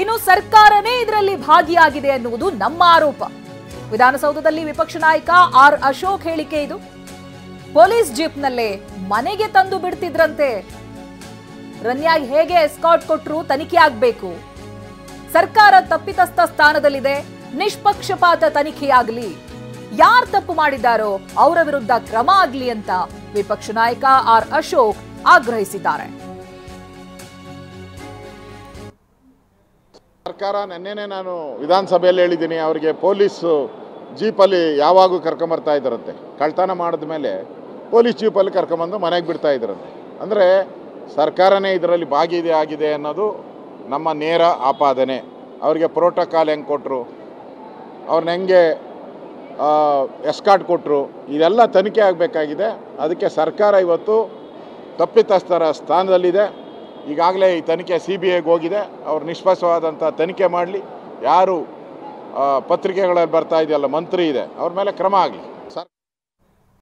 ಇನ್ನು ಸರ್ಕಾರನೇ ಇದರಲ್ಲಿ ಭಾಗಿಯಾಗಿದೆ ಅನ್ನುವುದು ನಮ್ಮ ಆರೋಪ. ವಿಧಾನಸೌಧದಲ್ಲಿ ವಿಪಕ್ಷ ನಾಯಕ ಆರ್ ಅಶೋಕ್ ಹೇಳಿಕೆ ಇದು. ಪೊಲೀಸ್ ಜೀಪ್ನಲ್ಲೇ ಮನೆಗೆ ತಂದು ಬಿಡ್ತಿದ್ರಂತೆ. ರನ್ಯಾಗ್ ಹೇಗೆ ಎಸ್ಕಾರ್ಟ್ ಕೊಟ್ರು ತನಿಖೆ ಆಗ್ಬೇಕು. ಸರ್ಕಾರ ತಪ್ಪಿತಸ್ಥ ಸ್ಥಾನದಲ್ಲಿದೆ, ನಿಷ್ಪಕ್ಷಪಾತ ತನಿಖೆಯಾಗಲಿ. ಯಾರು ತಪ್ಪು ಮಾಡಿದ್ದಾರೋ ಅವರ ವಿರುದ್ಧ ಕ್ರಮ ಆಗಲಿ ಅಂತ ವಿಪಕ್ಷ ನಾಯಕ ಆರ್ ಅಶೋಕ್ ಆಗ್ರಹಿಸಿದ್ದಾರೆ. ಸರ್ಕಾರ ನಿನ್ನೆನೇ ನಾನು ವಿಧಾನಸಭೆಯಲ್ಲಿ ಹೇಳಿದ್ದೀನಿ, ಅವರಿಗೆ ಪೊಲೀಸ್ ಜೀಪಲ್ಲಿ ಯಾವಾಗೂ ಕರ್ಕೊಂಬರ್ತಾ ಇದ್ದಾರಂತೆ. ಕಳ್ತನ ಮಾಡಿದ ಮೇಲೆ ಪೊಲೀಸ್ ಜೀಪಲ್ಲಿ ಕರ್ಕೊಂಬಂದು ಮನೆಗೆ ಬಿಡ್ತಾ ಇದ್ದಾರಂತೆ. ಅಂದರೆ ಸರ್ಕಾರನೇ ಇದರಲ್ಲಿ ಭಾಗಿಯಾಗಿದೆ ಅನ್ನೋದು ನಮ್ಮ ನೇರ ಆಪಾದನೆ. ಅವರಿಗೆ ಪ್ರೋಟೋಕಾಲ್ ಹೆಂಗೆ ಕೊಟ್ಟರು, ಅವ್ರನ್ನ ಹೆಂಗೆ ಎಸ್ಕಾರ್ಟ್ ಕೊಟ್ಟರು, ಇದೆಲ್ಲ ತನಿಖೆ ಆಗಬೇಕಾಗಿದೆ. ಅದಕ್ಕೆ ಸರ್ಕಾರ ಇವತ್ತು ತಪ್ಪಿತಸ್ಥರ ಸ್ಥಾನದಲ್ಲಿದೆ. ಈಗಾಗಲೇ ಈ ತನಿಖೆ CBIಗೆ ಹೋಗಿದೆ. ಅವ್ರು ನಿಷ್ಪಕ್ಷವಾದಂಥ ತನಿಖೆ ಮಾಡಲಿ. ಯಾರು ಪತ್ರಿಕೆಗಳಲ್ಲಿ ಬರ್ತಾ ಇದೆಯಲ್ಲ ಮಂತ್ರಿ ಇದೆ, ಅವ್ರ ಮೇಲೆ ಕ್ರಮ ಆಗಲಿ.